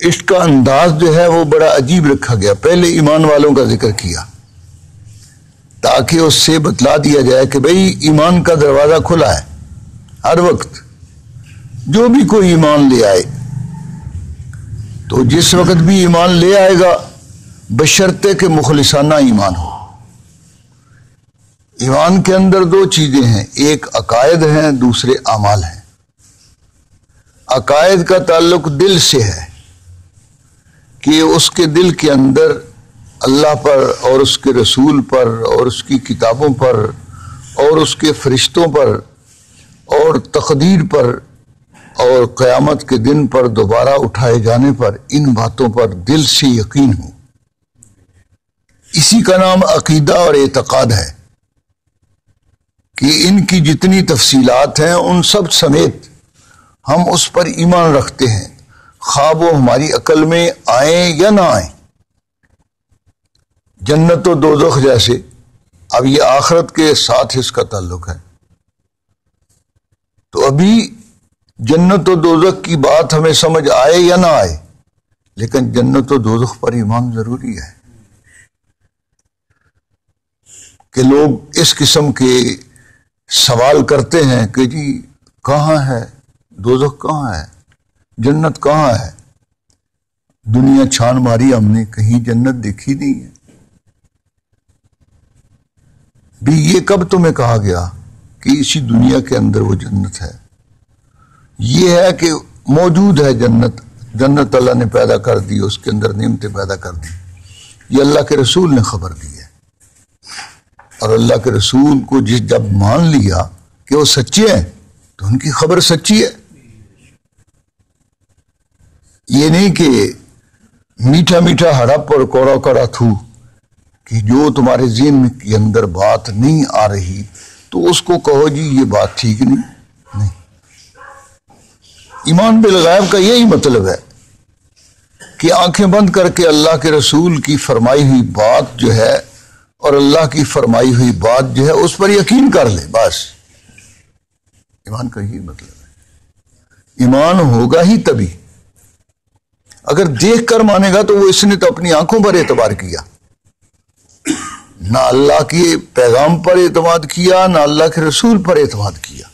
اس کا انداز جو ہے وہ بڑا عجیب رکھا گیا. پہلے ایمان والوں کا ذکر کیا تاکہ اس سے بتلا دیا جائے کہ بھئی ایمان کا دروازہ کھلا ہے. ہر وقت جو بھی کوئی ایمان لے آئے تو جس وقت بھی ایمان لے آئے گا بشرطے کہ مخلصانہ ایمان ہو. ایمان کے اندر دو چیزیں ہیں، ایک عقائد ہیں، دوسرے اعمال ہیں. عقائد کا تعلق دل سے ہے کہ اس کے دل کے اندر اللہ پر اور اس کے رسول پر اور اس کی کتابوں پر اور اس کے فرشتوں پر اور تقدیر پر اور قیامت کے دن پر دوبارہ اٹھائے جانے پر، ان باتوں پر دل سے یقین ہو. اسی کا نام عقیدہ اور اعتقاد ہے کہ ان کی جتنی تفصیلات ہیں ان سب سمیت ہم اس پر ایمان رکھتے ہیں، خواہ وہ ہماری عقل میں آئیں یا نہ آئیں. جنت و دوزخ جیسے، اب یہ آخرت کے ساتھ اس کا تعلق ہے، تو ابھی جنت و دوزخ کی بات ہمیں سمجھ آئے یا نہ آئے، لیکن جنت و دوزخ پر ایمان ضروری ہے. کہ لوگ اس قسم کے سوال کرتے ہیں کہ جی کہاں ہے دوزخ، کہاں ہے جنت، کہاں ہے؟ دنیا چھان ماری ہم نے، کہیں جنت دیکھی نہیں ہے. بھی یہ کب تمہیں کہا گیا کہ اسی دنیا کے اندر وہ جنت ہے؟ یہ ہے کہ موجود ہے جنت، جنت اللہ نے پیدا کر دی، اس کے اندر نعمتیں پیدا کر دی. یہ اللہ کے رسول نے خبر دی ہے، اور اللہ کے رسول کو جب مان لیا کہ وہ سچے ہیں تو ان کی خبر سچی ہے. یہ نہیں کہ میٹھا میٹھا ہڑپ اور کوڑا کوڑا تھو، کہ جو تمہارے ذہن کے اندر بات نہیں آ رہی تو اس کو کہو جی یہ بات ٹھیک نہیں. ایمان بالغیب کا یہی مطلب ہے کہ آنکھیں بند کر کے اللہ کے رسول کی فرمائی ہوئی بات جو ہے اور اللہ کی فرمائی ہوئی بات جو ہے اس پر یقین کر لے، بس. ایمان کا یہی مطلب ہے. ایمان ہوگا ہی تبھی. اگر دیکھ کر مانے گا تو وہ اس نے تو اپنی آنکھوں پر اعتبار کیا، نہ اللہ کے پیغام پر اعتماد کیا، نہ اللہ کے رسول پر اعتماد کیا.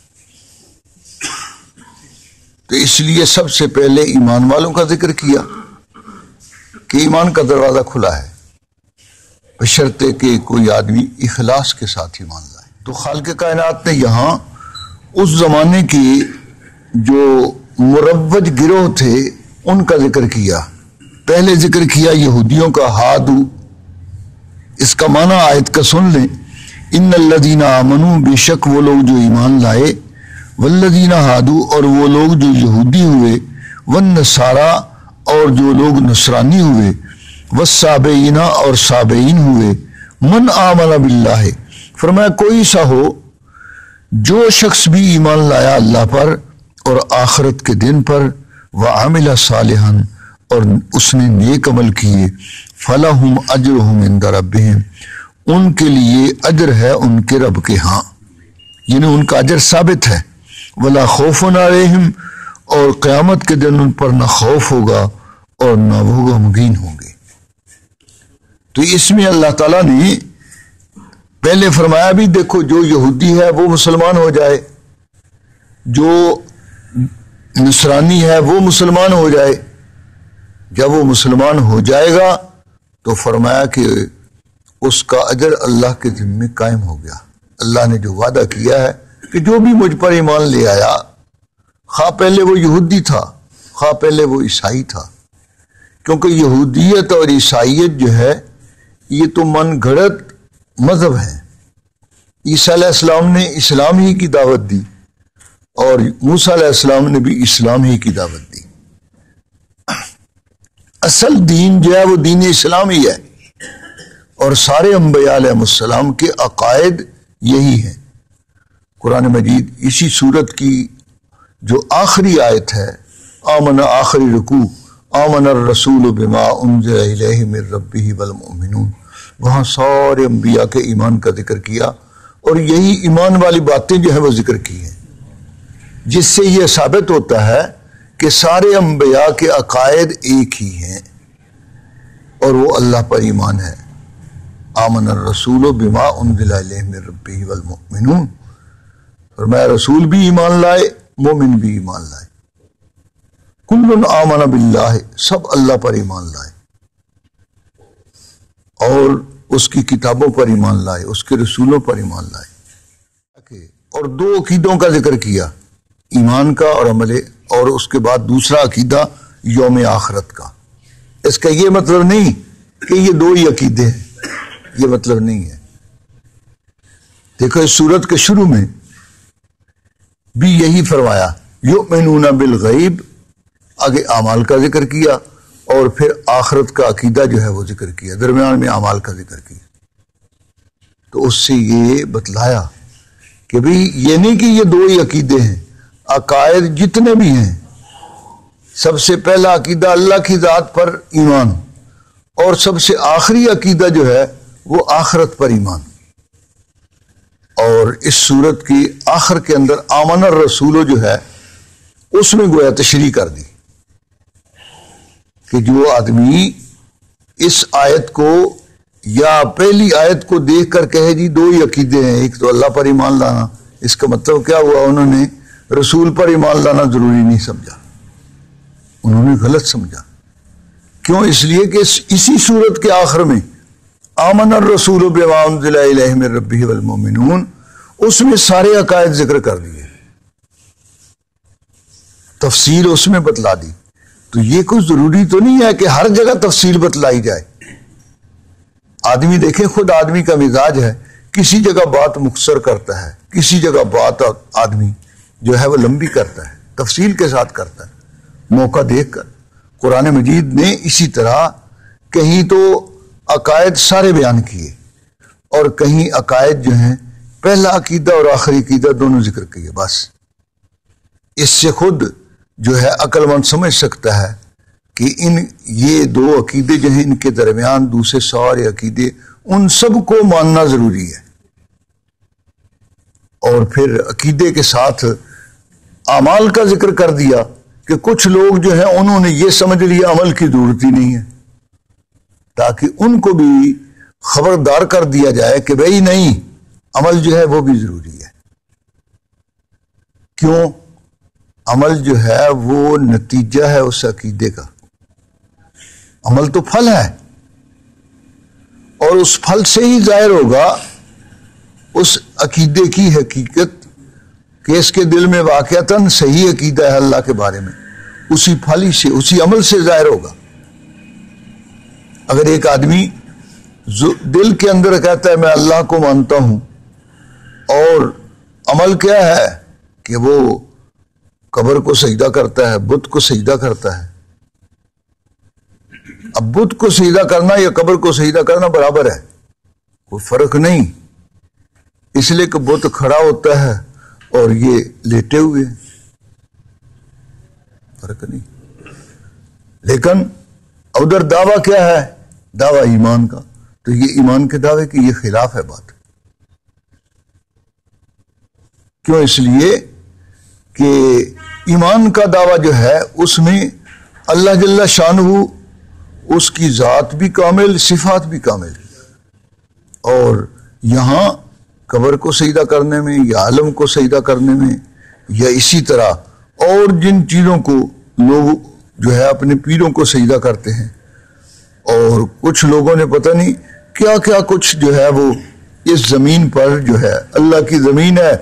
تو اس لیے سب سے پہلے ایمان والوں کا ذکر کیا کہ ایمان کا دروازہ کھلا ہے، بشرطے کہ کوئی آدمی اخلاص کے ساتھ ایمان لائے. تو خالق کائنات نے یہاں اس زمانے کے جو مروج گروہ تھے ان کا ذکر کیا. پہلے ذکر کیا یہودیوں کا، ہادو. اس کا معنی آیت کا سن لیں، ان الذین آمنوا، بے شک وہ لوگ جو ایمان لائے، والذین ہادو، اور وہ لوگ جو یہودی ہوئے، والنصارا، اور جو لوگ نصرانی ہوئے، والسابعین، اور سابعین ہوئے. من آمن باللہ، فرمایا کوئی سا ہو جو شخص بھی ایمان لایا اللہ پر اور آخرت کے دن پر، وعمل صالحا، اور اس نے نیک عمل کیے، فلہم اجرہم عند ربہم، ان کے لیے اجر ہے ان کے رب کے ہاں، یعنی ان کا اجر ثابت ہے. ولا خوف علیہم، اور قیامت کے دن ان پر نہ خوف ہوگا اور نہ وہ غمگین ہوں گے. تو اس میں اللہ تعالیٰ نے پہلے فرمایا بھی دیکھو جو یہودی ہے وہ مسلمان ہو جائے، جو نصرانی ہے وہ مسلمان ہو جائے. جب وہ مسلمان ہو جائے گا تو فرمایا کہ اس کا اجر اللہ کے ذمے قائم ہو گیا. اللہ نے جو وعدہ کیا ہے کہ جو بھی مجھ پر ایمان لے آیا، خواہ پہلے وہ یہودی تھا خواہ پہلے وہ عیسائی تھا، کیونکہ یہودیت اور عیسائیت جو ہے یہ تو من گھڑت مذہب ہے. عیسیٰ علیہ السلام نے اسلام ہی کی دعوت دی اور موسیٰ علیہ السلام نے بھی اسلام ہی کی دعوت دی. اصل دین جو ہے وہ دین اسلام ہی ہے، اور سارے انبیاء علیہ السلام کے عقائد یہی ہیں. قرآن مجید اسی صورت کی جو آخری آیت ہے، آمن، آخری رکوع، آمن الرسول بما انزل الیہ من ربہ والمؤمنون، وہاں سارے انبیاء کے ایمان کا ذکر کیا، اور یہی ایمان والی باتیں جو ہیں وہ ذکر کی ہیں، جس سے یہ ثابت ہوتا ہے کہ سارے انبیاء کے عقائد ایک ہی ہیں اور وہ اللہ پر ایمان ہے. آمن الرسول بما انزل الیہ من ربہ والمؤمنون، فرمایا رسول بھی ایمان لائے، مومن بھی ایمان لائے. کل آمن باللہ، سب اللہ پر ایمان لائے اور اس کی کتابوں پر ایمان لائے، اس کے رسولوں پر ایمان لائے. اور دو عقیدوں کا ذکر کیا، ایمان کا اور عمل، اور اس کے بعد دوسرا عقیدہ یوم آخرت کا. اس کا یہ مطلب نہیں کہ یہ دو ہی عقیدے ہیں، یہ مطلب نہیں ہے. دیکھو اس سورت کے شروع میں بھی یہی فرمایا، یؤمنون بالغیب، آگے اعمال کا ذکر کیا اور پھر آخرت کا عقیدہ جو ہے وہ ذکر کیا، درمیان میں اعمال کا ذکر کیا. تو اس سے یہ بتلایا کہ بھئی یہ نہیں کہ یہ دو ہی عقیدے ہیں، عقائد جتنے بھی ہیں، سب سے پہلا عقیدہ اللہ کی ذات پر ایمان، اور سب سے آخری عقیدہ جو ہے وہ آخرت پر ایمان. اور اس سورت کی آخر کے اندر آمن الرسول جو ہے اس میں گویا تشریح کر دی کہ جو آدمی اس آیت کو یا پہلی آیت کو دیکھ کر کہے جی دو ہی عقیدے ہیں، ایک تو اللہ پر ایمان لانا، اس کا مطلب کیا ہوا؟ انہوں نے رسول پر ایمان لانا ضروری نہیں سمجھا، انہوں نے غلط سمجھا. کیوں؟ اس لیے کہ اسی سورت کے آخر میں آمن الرسول بما انزل الیہ من ربہ والمؤمنون، اس میں سارے عقائد ذکر کر دیے، تفصیل اس میں بتلا دی. تو یہ کوئی ضروری تو نہیں ہے کہ ہر جگہ تفصیل بتلائی جائے. آدمی دیکھیں، خود آدمی کا مزاج ہے، کسی جگہ بات مختصر کرتا ہے، کسی جگہ بات آدمی جو ہے وہ لمبی کرتا ہے، تفصیل کے ساتھ کرتا ہے، موقع دیکھ کر. قرآن مجید نے اسی طرح کہیں تو عقائد سارے بیان کیے اور کہیں عقائد جو ہیں پہلا عقیدہ اور آخری عقیدہ دونوں ذکر کیے. بس اس سے خود جو ہے عقل مند سمجھ سکتا ہے کہ یہ دو عقیدے جو ہیں ان کے درمیان دوسرے سارے عقیدے، ان سب کو ماننا ضروری ہے. اور پھر عقیدے کے ساتھ اعمال کا ذکر کر دیا کہ کچھ لوگ جو ہیں انہوں نے یہ سمجھ لیا عمل کی ضرورت ہی نہیں ہے، تاکہ ان کو بھی خبردار کر دیا جائے کہ بھئی نہیں، عمل جو ہے وہ بھی ضروری ہے. کیوں؟ عمل جو ہے وہ نتیجہ ہے اس عقیدے کا. عمل تو پھل ہے، اور اس پھل سے ہی ظاہر ہوگا اس عقیدے کی حقیقت کہ اس کے دل میں واقعتاً صحیح عقیدہ ہے اللہ کے بارے میں. اسی پھل ہی سے، اسی عمل سے ظاہر ہوگا. اگر ایک آدمی دل کے اندر کہتا ہے میں اللہ کو مانتا ہوں، اور عمل کیا ہے کہ وہ قبر کو سجدہ کرتا ہے، بت کو سجدہ کرتا ہے. اب بت کو سجدہ کرنا یا قبر کو سجدہ کرنا برابر ہے، کوئی فرق نہیں، اس لیے کہ بت کھڑا ہوتا ہے اور یہ لیٹے ہوئے، فرق نہیں. لیکن ادھر دعویٰ کیا ہے؟ دعویٰ ایمان کا. تو یہ ایمان کے دعوے کی یہ خلاف ہے بات. کیوں؟ اس لیے کہ ایمان کا دعویٰ جو ہے اس میں اللہ جل شانہ اس کی ذات بھی کامل، صفات بھی کامل. اور یہاں قبر کو سجدہ کرنے میں یا عالم کو سجدہ کرنے میں یا اسی طرح اور جن چیزوں کو لوگ جو ہے اپنے پیروں کو سجدہ کرتے ہیں، اور کچھ لوگوں نے پتہ نہیں کیا کیا کچھ جو ہے وہ اس زمین پر جو ہے اللہ کی زمین ہے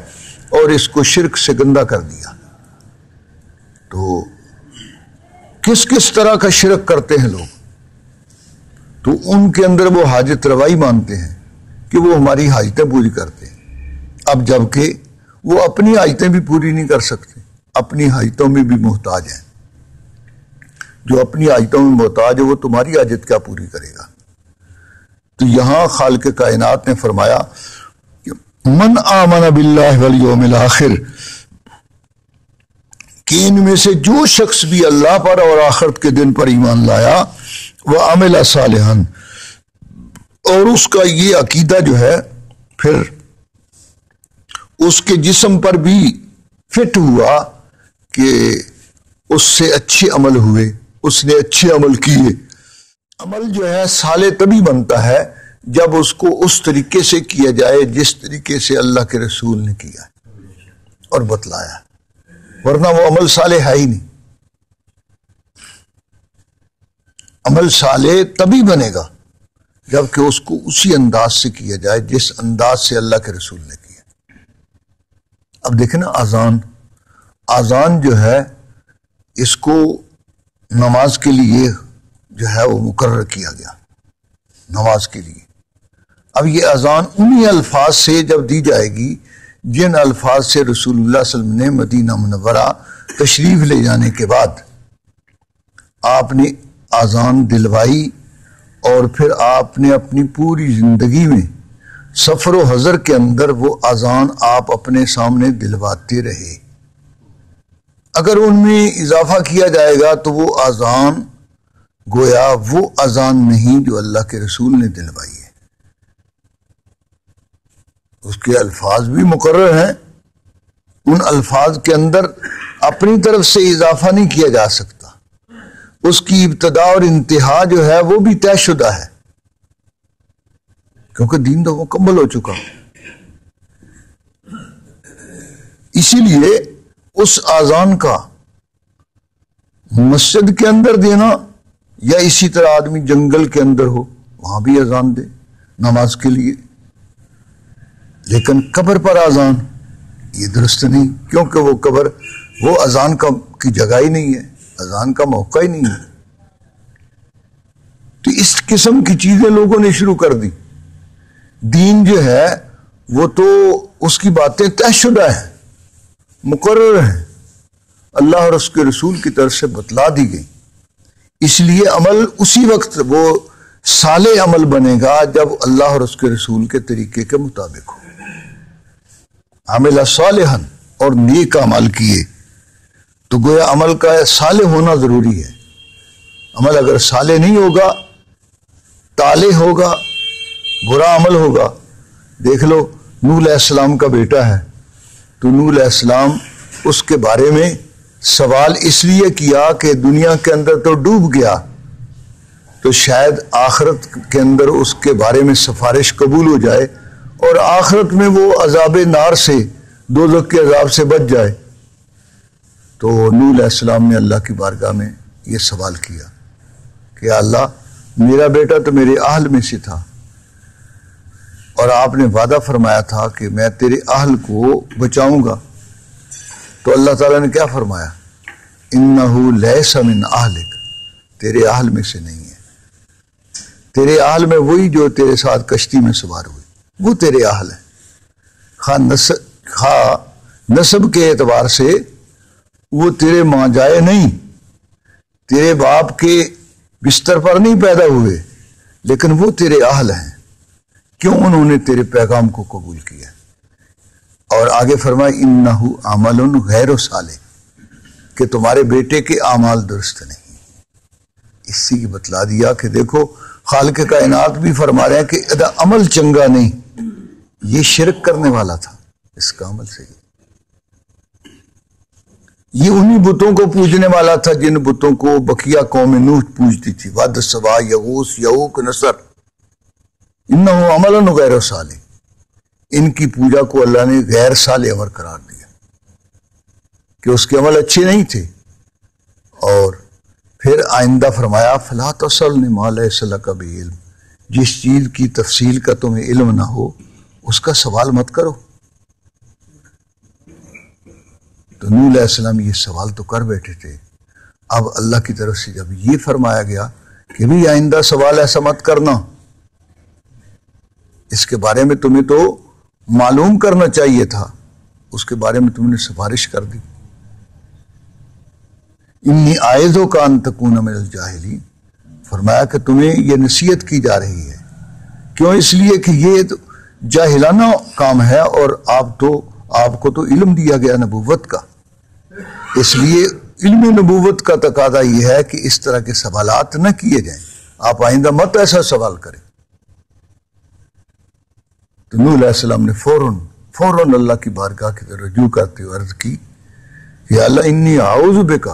اور اس کو شرک سے گندہ کر دیا. تو کس کس طرح کا شرک کرتے ہیں لوگ؟ تو ان کے اندر وہ حاجت روائی مانتے ہیں کہ وہ ہماری حاجتیں پوری کرتے ہیں. اب جبکہ وہ اپنی حاجتیں بھی پوری نہیں کر سکتے، اپنی حاجتوں میں بھی محتاج ہیں. جو اپنی حاجتوں میں محتاج ہے وہ تمہاری حاجت کیا پوری کرے گا؟ تو یہاں خالق کائنات نے فرمایا کہ من آمن باللہ والیوم الآخر، کہ ان میں سے جو شخص بھی اللہ پر اور آخرت کے دن پر ایمان لایا، وعمل صالحا، اور اس کا یہ عقیدہ جو ہے پھر اس کے جسم پر بھی فٹ ہوا کہ اس سے اچھے عمل ہوئے، اس نے اچھے عمل کیے۔ عمل جو ہے صالح تبھی بنتا ہے جب اس کو اس طریقے سے کیا جائے جس طریقے سے اللہ کے رسول نے کیا اور بتلایا، ورنہ وہ عمل صالح ہے ہی نہیں۔ عمل صالح تبھی بنے گا جبکہ اس کو اسی انداز سے کیا جائے جس انداز سے اللہ کے رسول نے کیا۔ اب دیکھیں نا، اذان جو ہے اس کو نماز کے لیے جو ہے وہ مقرر کیا گیا، نماز کے لیے۔ اب یہ اذان انہی الفاظ سے جب دی جائے گی جن الفاظ سے رسول اللہ صلی اللہ علیہ وسلم نے مدینہ منورہ تشریف لے جانے کے بعد آپ نے اذان دلوائی، اور پھر آپ نے اپنی پوری زندگی میں سفر و حضر کے اندر وہ اذان آپ اپنے سامنے دلواتے رہے۔ اگر ان میں اضافہ کیا جائے گا تو وہ اذان گویا وہ اذان نہیں جو اللہ کے رسول نے دلوائی ہے۔ اس کے الفاظ بھی مقرر ہیں، ان الفاظ کے اندر اپنی طرف سے اضافہ نہیں کیا جا سکتا، اس کی ابتدا اور انتہا جو ہے وہ بھی طے شدہ ہے، کیونکہ دین تو مکمل ہو چکا۔ اسی لیے اس اذان کا مسجد کے اندر دینا یا اسی طرح آدمی جنگل کے اندر ہو وہاں بھی اذان دے نماز کے لیے، لیکن قبر پر اذان یہ درست نہیں، کیونکہ وہ قبر وہ اذان کی جگہ ہی نہیں ہے، اذان کا موقع ہی نہیں ہے۔ تو اس قسم کی چیزیں لوگوں نے شروع کر دی۔ دین جو ہے وہ تو اس کی باتیں طے شدہ ہیں، مقرر ہیں، اللہ اور اس کے رسول کی طرف سے بتلا دی گئی۔ اس لیے عمل اسی وقت وہ صالح عمل بنے گا جب اللہ اور اس کے رسول کے طریقے کے مطابق ہو۔ عمل صالحا، اور نیک عمل کیے، تو گویا عمل کا صالح ہونا ضروری ہے۔ عمل اگر صالح نہیں ہوگا، طالح ہوگا، برا عمل ہوگا۔ دیکھ لو، نوح علیہ السلام کا بیٹا ہے، تو نوح علیہ السلام اس کے بارے میں سوال اس لیے کیا کہ دنیا کے اندر تو ڈوب گیا، تو شاید آخرت کے اندر اس کے بارے میں سفارش قبول ہو جائے اور آخرت میں وہ عذاب نار سے، دوزخ کے عذاب سے بچ جائے۔ تو نوح علیہ السلام نے اللہ کی بارگاہ میں یہ سوال کیا کہ اللہ، میرا بیٹا تو میرے اہل میں سے تھا، اور آپ نے وعدہ فرمایا تھا کہ میں تیرے اہل کو بچاؤں گا۔ تو اللہ تعالیٰ نے کیا فرمایا؟ انہو لیس من اہلک، تیرے اہل میں سے نہیں ہے۔ تیرے اہل میں وہی جو تیرے ساتھ کشتی میں سوار ہوئی، وہ تیرے اہل ہے۔ خواہ نسب کے اعتبار سے وہ تیرے ماں جائے نہیں، تیرے باپ کے بستر پر نہیں پیدا ہوئے، لیکن وہ تیرے اہل ہیں، کیوں انہوں نے تیرے پیغام کو قبول کیا۔ اور آگے فرمایا انہو عمل غیر صالح، کہ تمہارے بیٹے کے اعمال درست نہیں۔ اسی کی بتلا دیا کہ دیکھو، خالق کائنات بھی فرما رہے ہیں کہ عمل چنگا نہیں، یہ شرک کرنے والا تھا اس کا عمل سے، یہ انہی بتوں کو پوجنے والا تھا جن بتوں کو بقیہ قوم نوح پوجتی تھی، ود، سوا، یغوث، یعوق، نصر۔ انہو عمل غیر صالح، ان کی پوجا کو اللہ نے غیر صالح عمل قرار دیا کہ اس کے عمل اچھے نہیں تھے۔ اور پھر آئندہ فرمایا فلا تسألنی ما لیس لک بہ علم، جس چیز کی تفصیل کا تمہیں علم نہ ہو اس کا سوال مت کرو۔ تو نوح علیہ السلام یہ سوال تو کر بیٹھے تھے، اب اللہ کی طرف سے جب یہ فرمایا گیا کہ بھی آئندہ سوال ایسا مت کرنا، اس کے بارے میں تمہیں تو معلوم کرنا چاہیے تھا، اس کے بارے میں تم نے سفارش کر دی۔ انی اعظک ان تکون من الجاہلین، فرمایا کہ تمہیں یہ نصیحت کی جا رہی ہے، کیوں؟ اس لیے کہ یہ تو جاہلانہ کام ہے، اور آپ کو تو علم دیا گیا نبوت کا، اس لیے علم نبوت کا تقاضا یہ ہے کہ اس طرح کے سوالات نہ کیے جائیں، آپ آئندہ مت ایسا سوال کریں۔ تو نوح علیہ السلام نے فوراً اللہ کی بارگاہ کی طرف رجوع کرتے ہوئے عرض کی کہ اللہ انی اعوذ بک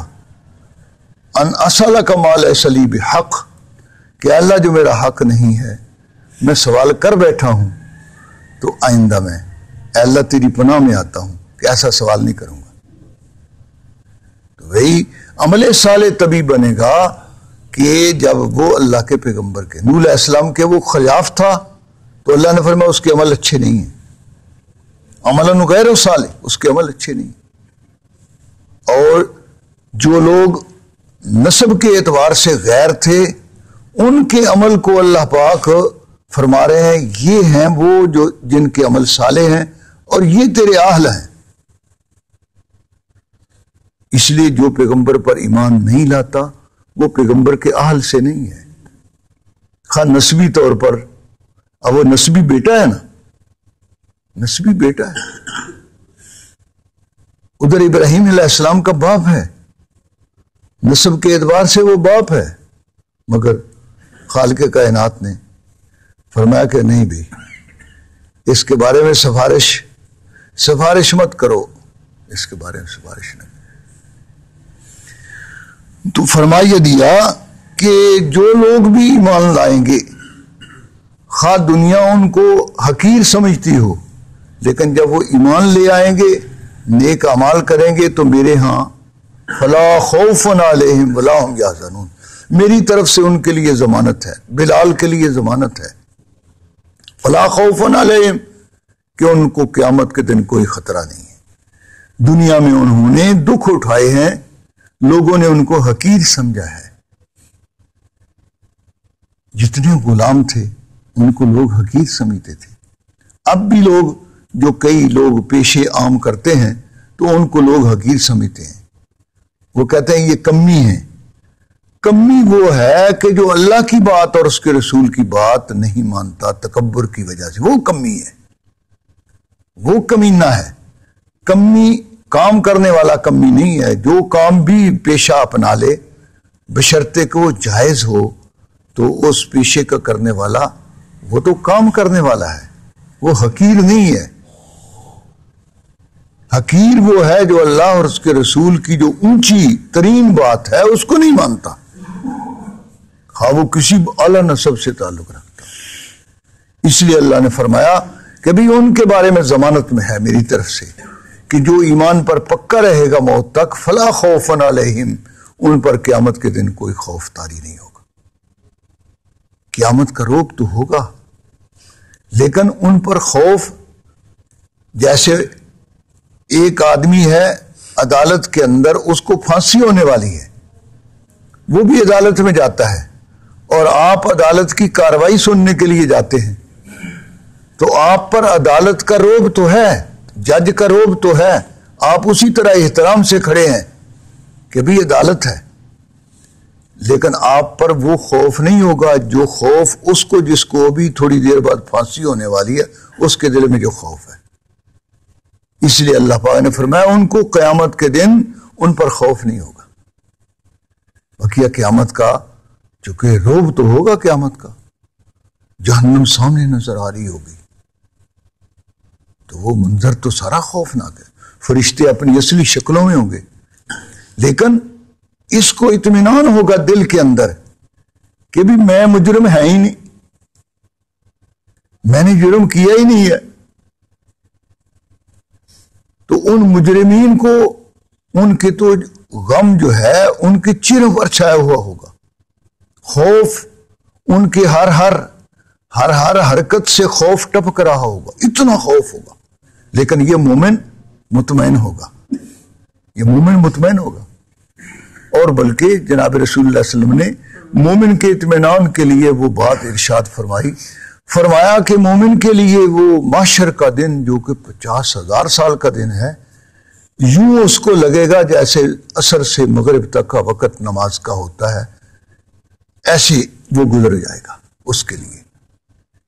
ان اسالہ کا مال سلیب حق، کہ اللہ جو میرا حق نہیں ہے میں سوال کر بیٹھا ہوں، تو آئندہ میں اے اللہ تیری پناہ میں آتا ہوں کہ ایسا سوال نہیں کروں گا۔ تو وہی عمل صالح تبھی بنے گا کہ جب وہ اللہ کے پیغمبر کے نوح علیہ السلام کے وہ خلاف تھا، تو اللہ نے فرمایا اس کے عمل اچھے نہیں ہیں، عملاً غیر صالح، اس کے عمل اچھے نہیں۔ اور جو لوگ نسب کے اعتبار سے غیر تھے، ان کے عمل کو اللہ پاک فرما رہے ہیں یہ ہیں وہ جو جن کے عمل صالح ہیں اور یہ تیرے اہل ہیں۔ اس لیے جو پیغمبر پر ایمان نہیں لاتا وہ پیغمبر کے اہل سے نہیں ہے، خواہ نسبی طور پر۔ اب وہ نسبی بیٹا ہے نا، نسبی بیٹا ہے، ادھر ابراہیم علیہ السلام کا باپ ہے، نسب کے اعتبار سے وہ باپ ہے، مگر خالق کائنات نے فرمایا کہ نہیں بھائی، اس کے بارے میں سفارش مت کرو، اس کے بارے میں سفارش نہ کرو۔ تو فرمایا دیا کہ جو لوگ بھی ایمان لائیں گے، خواہ دنیا ان کو حقیر سمجھتی ہو، لیکن جب وہ ایمان لے آئیں گے، نیک اعمال کریں گے، تو میرے ہاں فلا خوف علیہم ولا ہم یحزنون، میری طرف سے ان کے لیے ضمانت ہے، بلال کے لیے ضمانت ہے، فلا خوف علیہم، کہ ان کو قیامت کے دن کوئی خطرہ نہیں ہے۔ دنیا میں انہوں نے دکھ اٹھائے ہیں، لوگوں نے ان کو حقیر سمجھا ہے، جتنے غلام تھے ان کو لوگ حقیر سمجھتے تھے۔ اب بھی لوگ جو کئی لوگ پیشے عام کرتے ہیں تو ان کو لوگ حقیر سمجھتے ہیں، وہ کہتے ہیں یہ کمی ہے۔ کمی وہ ہے کہ جو اللہ کی بات اور اس کے رسول کی بات نہیں مانتا تکبر کی وجہ سے، وہ کمی ہے، وہ کمینہ ہے۔ کمی کام کرنے والا کمی نہیں ہے، جو کام بھی پیشہ اپنا لے بشرطے کہ وہ جائز ہو تو اس پیشے کا کرنے والا وہ تو کام کرنے والا ہے، وہ حقیر نہیں ہے۔ حقیر وہ ہے جو اللہ اور اس کے رسول کی جو اونچی ترین بات ہے اس کو نہیں مانتا، ہاں وہ کسی اعلیٰ نسب سے تعلق رکھتا۔ اس لیے اللہ نے فرمایا کہ بھی ان کے بارے میں ضمانت میں ہے میری طرف سے کہ جو ایمان پر پکا رہے گا موت تک، فلا خوف علیہم، ان پر قیامت کے دن کوئی خوف طاری نہیں ہوگا۔ قیامت کا روک تو ہوگا، لیکن ان پر خوف، جیسے ایک آدمی ہے عدالت کے اندر، اس کو پھانسی ہونے والی ہے، وہ بھی عدالت میں جاتا ہے، اور آپ عدالت کی کارروائی سننے کے لیے جاتے ہیں، تو آپ پر عدالت کا روب تو ہے، جج کا روب تو ہے، آپ اسی طرح احترام سے کھڑے ہیں کہ بھی عدالت ہے، لیکن آپ پر وہ خوف نہیں ہوگا جو خوف اس کو جس کو ابھی تھوڑی دیر بعد پھانسی ہونے والی ہے اس کے دل میں جو خوف ہے۔ اس لیے اللہ پاک نے فرمایا ان کو قیامت کے دن ان پر خوف نہیں ہوگا۔ بقیہ قیامت کا چونکہ روب تو ہوگا، قیامت کا جہنم سامنے نظر آ رہی ہوگی، تو وہ منظر تو سارا خوفناک ہے، فرشتے اپنی اصلی شکلوں میں ہوں گے، لیکن اس کو اطمینان ہوگا دل کے اندر کہ بھی میں مجرم ہے ہی نہیں، میں نے جرم کیا ہی نہیں ہے۔ تو ان مجرمین کو ان کے تو غم جو ہے ان کے چہروں پر چھایا ہوا ہوگا، خوف ان کے ہر حرکت سے خوف ٹپک رہا ہوگا، اتنا خوف ہوگا، لیکن یہ مومن مطمئن ہوگا، یہ مومن مطمئن ہوگا۔ اور بلکہ جناب رسول اللہ صلی اللہ علیہ وسلم نے مومن کے اطمینان کے لیے وہ بات ارشاد فرمایا کہ مومن کے لیے وہ محشر کا دن جو کہ 50,000 سال کا دن ہے، یوں اس کو لگے گا جیسے عصر سے مغرب تک کا وقت نماز کا ہوتا ہے، ایسے وہ گزر جائے گا اس کے لیے،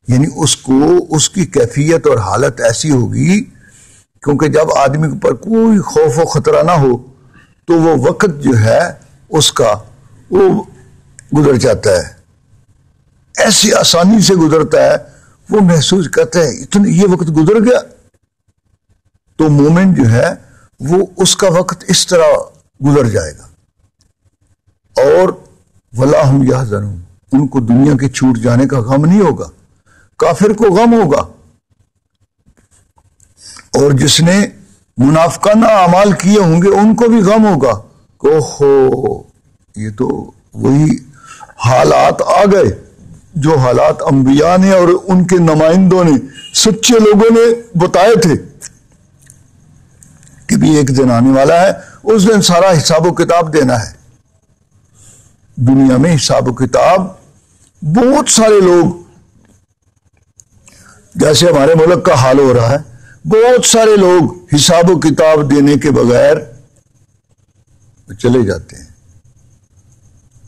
یعنی اس کو اس کی کیفیت اور حالت ایسی ہوگی، کیونکہ جب آدمی پر کوئی خوف و خطرہ نہ ہو تو وہ وقت جو ہے اس کا وہ گزر جاتا ہے، ایسی آسانی سے گزرتا ہے، وہ محسوس کرتا ہے اتنا یہ وقت گزر گیا۔ تو مومن جو ہے وہ اس کا وقت اس طرح گزر جائے گا، اور ولا ہم یحزنون، ان کو دنیا کے چھوٹ جانے کا غم نہیں ہوگا. کافر کو غم ہوگا، اور جس نے منافقانہ اعمال کیے ہوں گے ان کو بھی غم ہوگا کہ اوہو یہ تو وہی حالات آ گئے جو حالات انبیاء نے اور ان کے نمائندوں نے، سچے لوگوں نے بتائے تھے کہ بھی ایک دن آنے والا ہے، اس دن سارا حساب و کتاب دینا ہے. دنیا میں حساب و کتاب بہت سارے لوگ، جیسے ہمارے ملک کا حال ہو رہا ہے، بہت سارے لوگ حساب و کتاب دینے کے بغیر چلے جاتے ہیں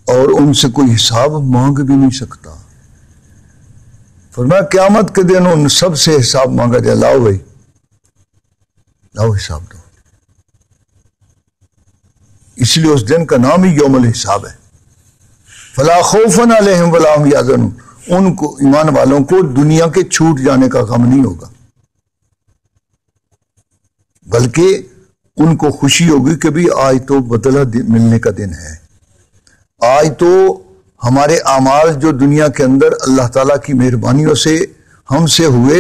اور ان سے کوئی حساب مانگ بھی نہیں سکتا. فرمایا قیامت کے دن ان سب سے حساب مانگا جائے، لاؤ بھائی لاؤ حساب دو. اس لیے اس دن کا نام ہی یوم الحساب ہے. فلا خوف علیہم ولا هم یحزنون، ان کو ایمان والوں کو دنیا کے چھوٹ جانے کا غم نہیں ہوگا، بلکہ ان کو خوشی ہوگی کہ بھی آج تو بدلہ ملنے کا دن ہے. آج تو ہمارے اعمال جو دنیا کے اندر اللہ تعالیٰ کی مہربانیوں سے ہم سے ہوئے،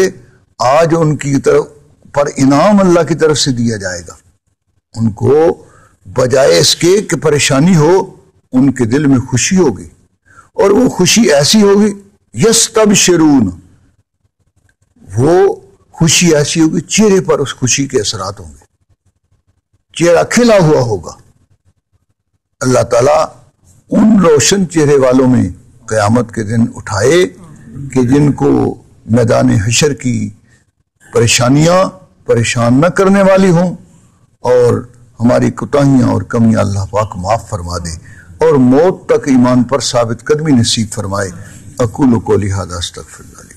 آج ان کی طرف پر انعام اللہ کی طرف سے دیا جائے گا. ان کو بجائے اس کے کہ پریشانی ہو، ان کے دل میں خوشی ہوگی، اور وہ خوشی ایسی ہوگی یستبشرون، وہ خوشی ایسی ہوگی چہرے پر اس خوشی کے اثرات ہوں گے، چہرہ کھلا ہوا ہوگا. اللہ تعالیٰ ان روشن چہرے والوں میں قیامت کے دن اٹھائے کہ جن کو میدان حشر کی پریشانیاں پریشان نہ کرنے والی ہوں، اور ہماری کوتاہیاں اور کمیاں اللہ پاک معاف فرما دے، اور موت تک ایمان پر ثابت قدمی نصیب فرمائے. اقول قولی ھذا استغفر اللہ.